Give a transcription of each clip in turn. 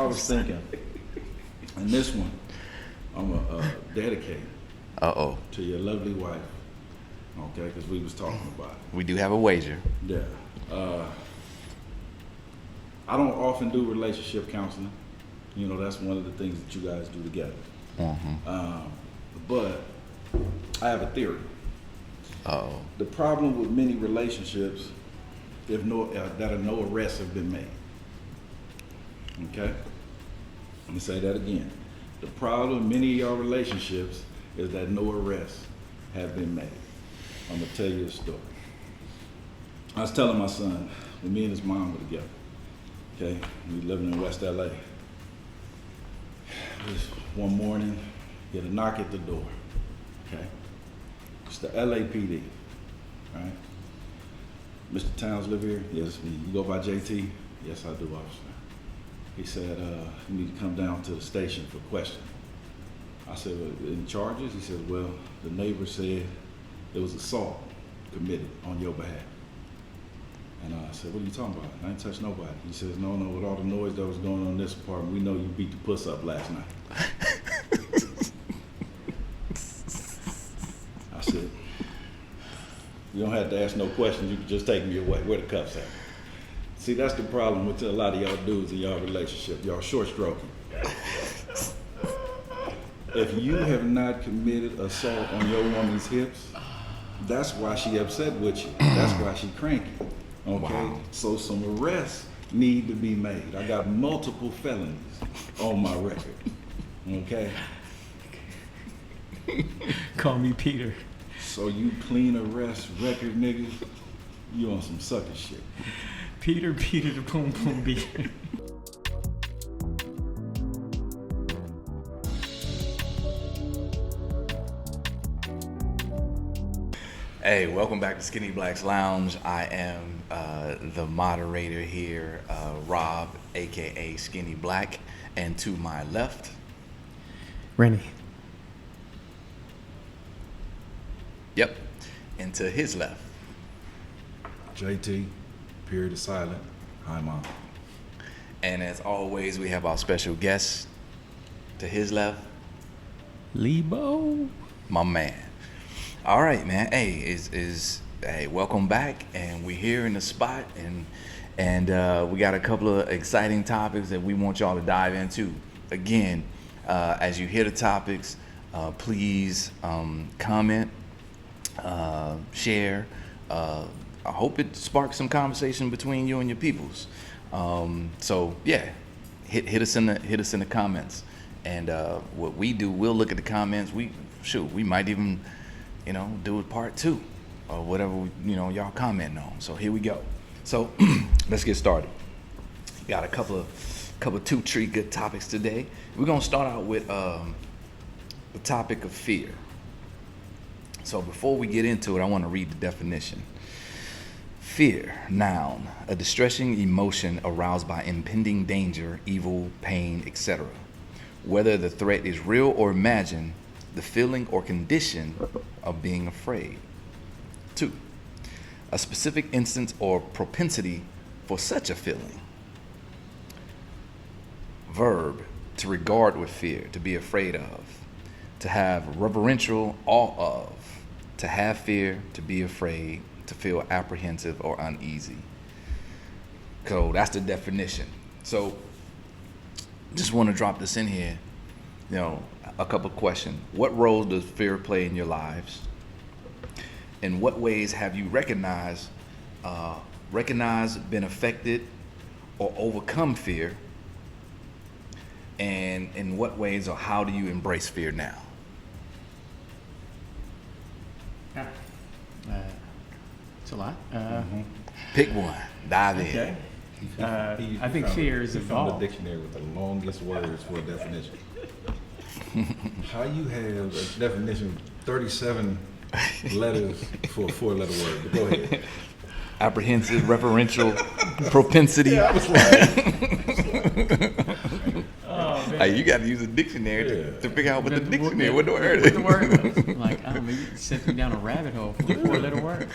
I was thinking, and this one, I'm going to dedicate to your lovely wife, okay, because we was talking about it. We do have a wager. Yeah. I don't often do relationship counseling. You know, that's one of the things that you guys do together. But I have a theory. The problem with many relationships, that no arrests have been made. Okay? Let me say that again. The problem in many of your relationships is that no arrests have been made. I'm gonna tell you a story. I was telling my son, when me and his mom were together, okay, we living in West LA. Just one morning, get a knock at the door, okay? It's the LAPD, right? Mr. Towns live here? Yes. You go by JT? Yes, I do, officer. He said, you need to come down to the station for questioning. I said, well, any charges? He said, well, the neighbor said there was assault committed on your behalf. And I said, what are you talking about? I ain't touched nobody. He says, no, with all the noise that was going on in this apartment, we know you beat the puss up last night. I said, you don't have to ask no questions. You can just take me away. Where the cuffs at? See, that's the problem with a lot of y'all dudes in y'all relationship. Y'all short stroking. If you have not committed assault on your woman's hips, that's why she upset with you. That's why she cranky. Okay? Wow. So some arrests need to be made. I got multiple felonies on my record. Okay? Call me Peter. So you clean arrest record, nigga, you on some sucker shit. Peter the boom boom beater. Hey, welcome back to Skinny Black's Lounge. I am the moderator here, Rob, aka Skinny Black, and to my left, Rennie. Yep, and to his left, JT, period of silent. Hi, Mom. and as always, we have our special guest to his left, Lebo. my man. All right, man. Hey, hey, welcome back, and we're here in the spot, and we got a couple of exciting topics that we want y'all to dive into. Again, as you hear the topics, please comment, share. I hope it sparks some conversation between you and your peoples. So yeah, hit us in the comments, and what we do, we'll look at the comments. We might even do it part 2 or whatever, y'all commenting on. So here we go. So let's get started. Got a couple of 2-3 good topics today. We're gonna start out with the topic of fear. So before we get into it, I want to read the definition. Fear, noun, a distressing emotion aroused by impending danger, evil, pain, etc. Whether the threat is real or imagined, the feeling or condition of being afraid. 2, a specific instance or propensity for such a feeling. Verb, to regard with fear, to be afraid of, to have reverential awe of, to have fear, to be afraid, to feel apprehensive or uneasy. So that's the definition. So just want to drop this in here. A couple of questions. What role does fear play in your lives? In what ways have you recognized, been affected, or overcome fear? And in what ways or how do you embrace fear now? It's a lot. Pick one. Dive in. Okay. I think fear is found involved. a dictionary with the longest words for a definition. How you have a definition 37 letters for a 4-letter word? But go ahead. Apprehensive, referential, propensity. Yeah, I was like, Oh, man. Hey, you got to use a dictionary to figure out what the dictionary, what the word What is. the word was. Like, I don't know, you sent me down a rabbit hole for a 4-letter word.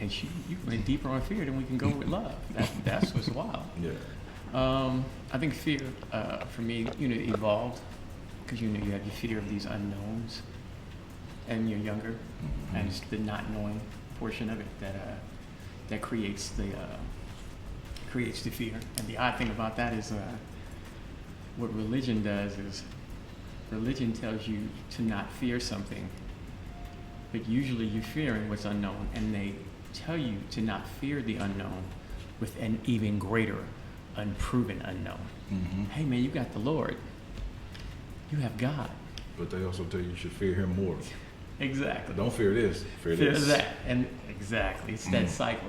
and you went deeper on fear than we can go with love. That's what's wild. Yeah. I think fear, for me, evolved because you have your fear of these unknowns, and you're younger, and it's the not knowing portion of it that creates the fear. And the odd thing about that is what religion does is religion tells you to not fear something, but usually you're fearing what's unknown, and they tell you to not fear the unknown with an even greater unproven unknown. Mm-hmm. Hey man, you got the Lord. You have God. But they also tell you should fear him more. Exactly. Don't fear this. Fear Fear this. that. And exactly. It's that cycle.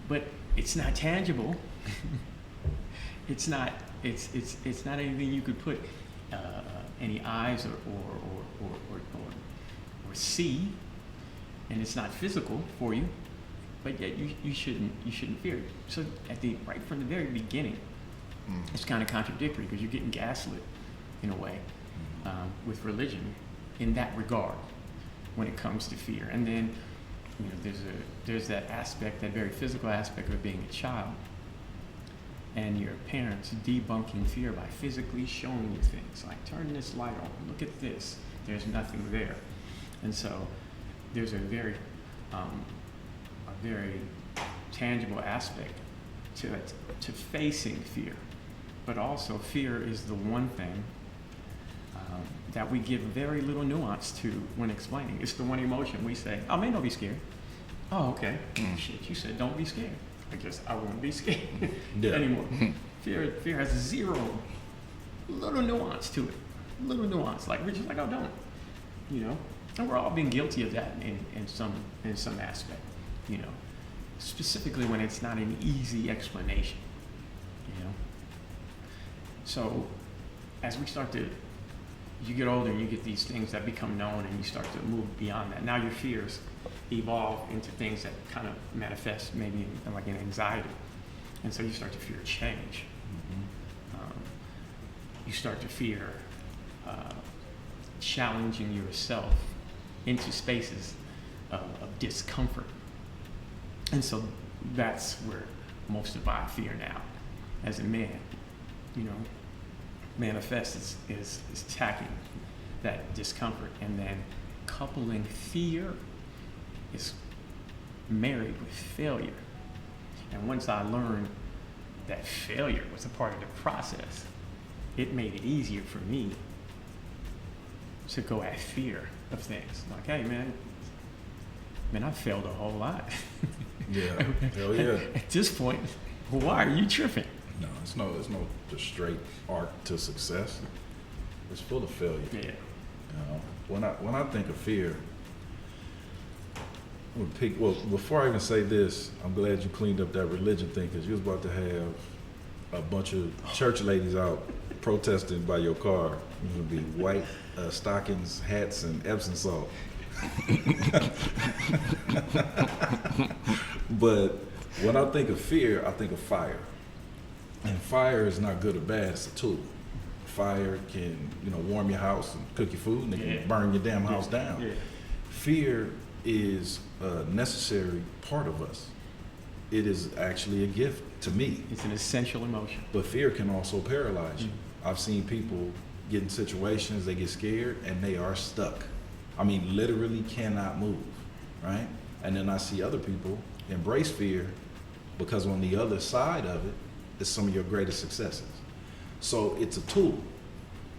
But it's not tangible. It's not anything you could put any eyes or see, and it's not physical for you. But yet you shouldn't fear it. So right from the very beginning, it's kind of contradictory because you're getting gaslit in a way with religion in that regard when it comes to fear. And then there's that aspect, that very physical aspect of being a child, and your parents debunking fear by physically showing you things like turn this light on, look at this, there's nothing there. And so there's a very tangible aspect to facing fear. But also fear is the one thing that we give very little nuance to when explaining. It's the one emotion we say, I may not be scared. Oh, okay. Shit, you said don't be scared. I guess I won't be scared anymore. Fear has little nuance to it. Little nuance. Like we're just like, oh, don't. And we're all being guilty of that in some aspect. Specifically when it's not an easy explanation. So as you get older and you get these things that become known and you start to move beyond that. Now your fears evolve into things that kind of manifest maybe like an anxiety. And so you start to fear change. You start to fear challenging yourself into spaces of discomfort. And so that's where most of our fear now, as a man, manifests is attacking that discomfort, and then coupling fear is married with failure. And once I learned that failure was a part of the process, it made it easier for me to go at fear of things. Like, hey man, I failed a whole lot. Yeah, hell yeah. At this point, why are you tripping? No, it's no just straight arc to success. It's full of failure. Yeah. When I think of fear, before I even say this, I'm glad you cleaned up that religion thing, because you was about to have a bunch of church ladies out protesting by your car. It would be white stockings, hats, and Epsom salt. But when I think of fear, I think of fire. And fire is not good or bad, it's a tool. Fire can, warm your house and cook your food, and it can burn your damn house down. Yeah. Fear is a necessary part of us. It is actually a gift to me. It's an essential emotion. But fear can also paralyze you. I've seen people get in situations, they get scared, and they are stuck. I mean, literally cannot move, right? And then I see other people embrace fear, because on the other side of it is some of your greatest successes. So it's a tool,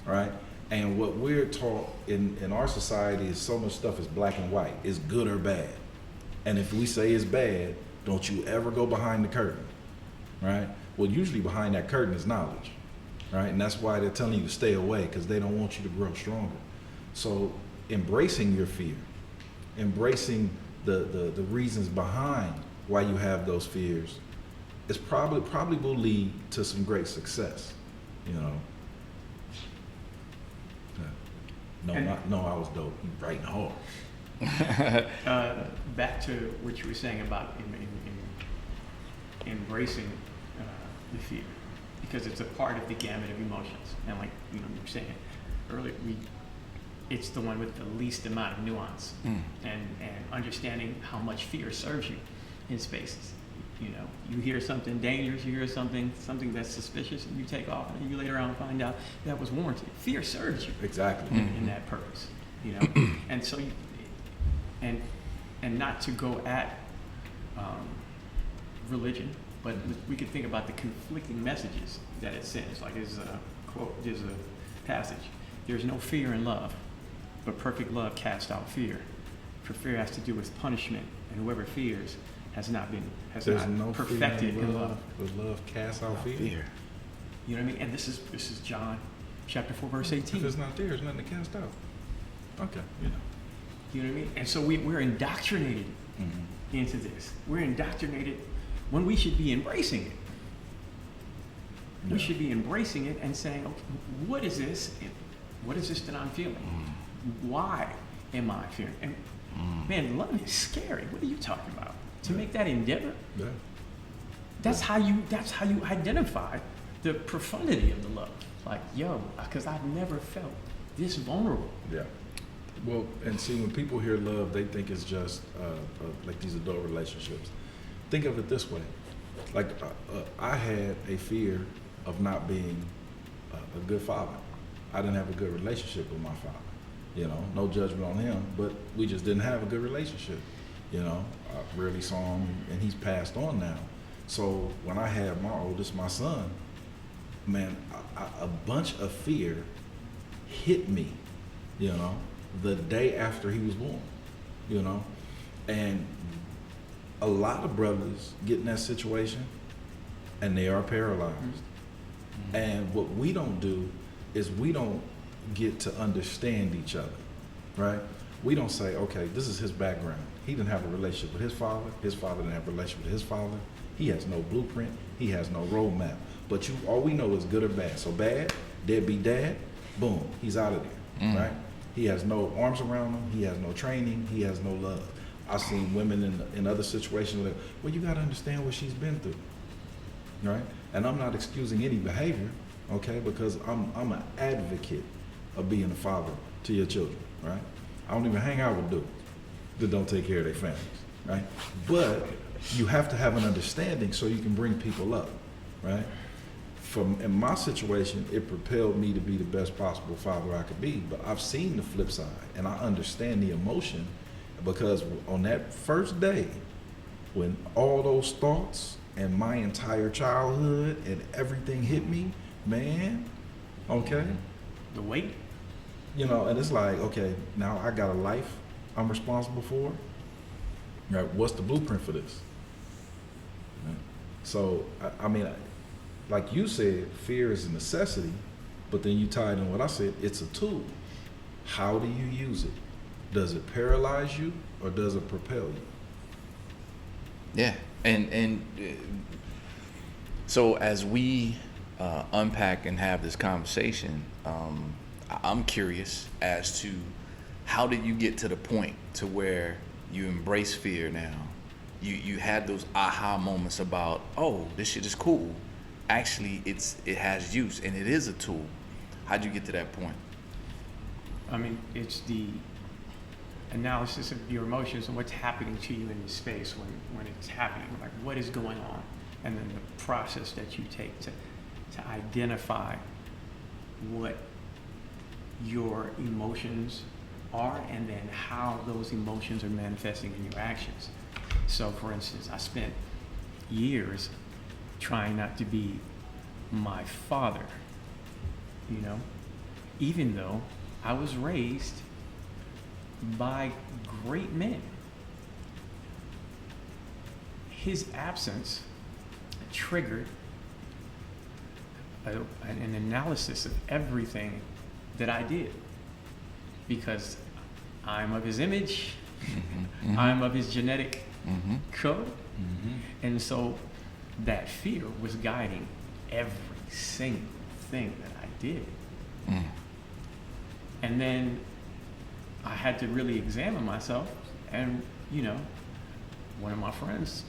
right? And what we're taught in our society is so much stuff is black and white. It's good or bad. And if we say it's bad, don't you ever go behind the curtain, right? Well, usually behind that curtain is knowledge, right? And that's why they're telling you to stay away, because they don't want you to grow stronger. So embracing your fear, embracing the reasons behind why you have those fears, is probably will lead to some great success, No, I was dope. You bright and hard. Back to what you were saying about in embracing the fear, because it's a part of the gamut of emotions. And like you were saying earlier, it's the one with the least amount of nuance and understanding how much fear serves you. in spaces. You know, you hear something dangerous, you hear something that's suspicious, and you take off, and you later on find out that was warranted. Fear serves you Exactly. in that purpose, you know. And so, and not to go at religion, but we could think about the conflicting messages that it sends. Like there's a quote, there's a passage: "There's no fear in love, but perfect love casts out fear. For fear has to do with punishment, and whoever fears has not There's no perfected fear in love." but love casts out fear. You know what I mean? And this is John chapter 4, verse 18. If it's not there, there's nothing to cast out. Okay, you know. You know what I mean? And so we're indoctrinated into this. We're indoctrinated when we should be embracing it. We Yeah. should be embracing it and saying, okay, what is this? What is this that I'm feeling? Why am I fearing? And man, love is scary. What are you talking about? To make that endeavor? Yeah. That's how you identify the profundity of the love. Like, yo, because I've never felt this vulnerable. Yeah. Well, and see, when people hear love, they think it's just like these adult relationships. Think of it this way. Like, I had a fear of not being a good father. I didn't have a good relationship with my father. You know, no judgment on him, but we just didn't have a good relationship. You know, I rarely saw him, and he's passed on now. So when I had my oldest, my son, man, a bunch of fear hit me, you know, the day after he was born, you know. And a lot of brothers get in that situation and they are paralyzed. And what we don't do is we don't get to understand each other, right? We don't say, okay, this is his background. He didn't have a relationship with his father didn't have a relationship with his father. He has no blueprint, he has no roadmap. But all we know is good or bad. So bad, deadbeat dad, boom, he's out of there, right? He has no arms around him, he has no training, he has no love. I've seen women in other situations where, well, you gotta understand what she's been through, right? And I'm not excusing any behavior, okay? Because I'm an advocate of being a father to your children, right? I don't even hang out with dudes that don't take care of their families, right? But you have to have an understanding so you can bring people up, right? In my situation, it propelled me to be the best possible father I could be. But I've seen the flip side, and I understand the emotion, because on that first day, when all those thoughts and my entire childhood and everything hit me, man, okay? The weight? You know, and it's like, okay, now I got a life I'm responsible for. Right? What's the blueprint for this? Right? So, I mean, like you said, fear is a necessity, but then you tied in what I said, it's a tool. How do you use it? Does it paralyze you or does it propel you? Yeah, and so as we unpack and have this conversation, I'm curious as to how did you get to the point to where you embrace fear now? You had those aha moments about, oh, this shit is cool. Actually, it has use and it is a tool. How'd you get to that point? I mean, it's the analysis of your emotions and what's happening to you in the space when it's happening, like what is going on, and then the process that you take to identify what your emotions are and then how those emotions are manifesting in your actions. So for instance, I spent years trying not to be my father, you know, even though I was raised by great men. His absence triggered an analysis of everything that I did, because I'm of his image, I'm of his genetic code, and so that fear was guiding every single thing that I did. And then I had to really examine myself, and you know, one of my friends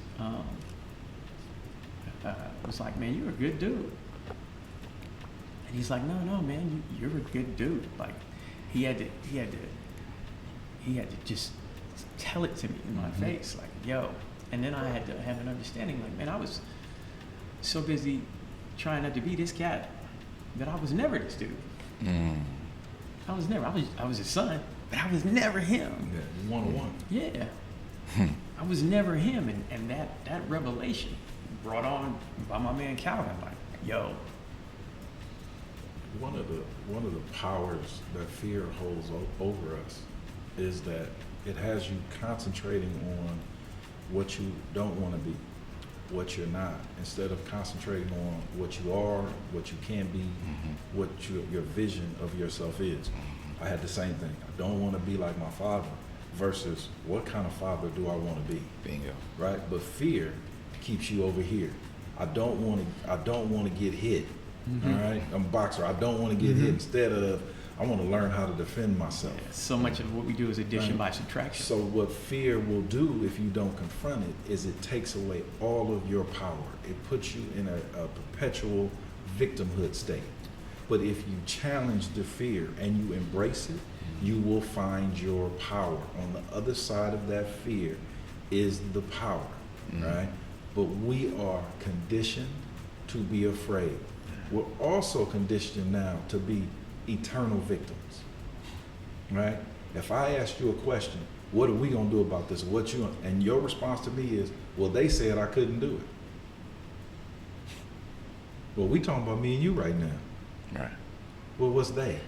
was like, "Man, you're a good dude." And he's like, "No, man, you're a good dude." Like, he had to just tell it to me in my face, like, "Yo." And then I had to have an understanding, like, man, I was so busy trying not to be this cat that I was never this dude. I was his son, but I was never him. Yeah, one-on-one. Yeah. I was never him, and that revelation brought on by my man Calvin, like, yo. One of the powers that fear holds over us is that it has you concentrating on what you don't want to be, what you're not, instead of concentrating on what you are, what you can be, what your vision of yourself is. I had the same thing. I don't want to be like my father versus what kind of father do I want to be? Bingo. Right? But fear keeps you over here. I don't want to get hit. All right? I'm a boxer. I don't want to get hit. Instead of, I want to learn how to defend myself. So much of what we do is addition by subtraction. So what fear will do if you don't confront it is it takes away all of your power. It puts you in a perpetual victimhood state. But if you challenge the fear and you embrace it, you will find your power. On the other side of that fear is the power, right? But we are conditioned to be afraid. We're also conditioned now to be eternal victims, right? If I ask you a question, what are we gonna do about this? And your response to me is, well, they said I couldn't do it. Well, we talking about me and you right now. Right. Well, what's they?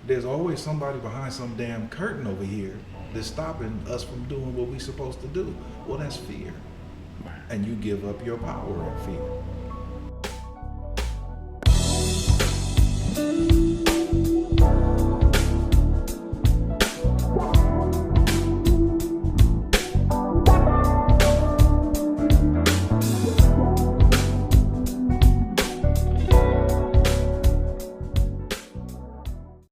There's always somebody behind some damn curtain over here that's stopping us from doing what we're supposed to do. Well, that's fear. Right. And you give up your power in fear.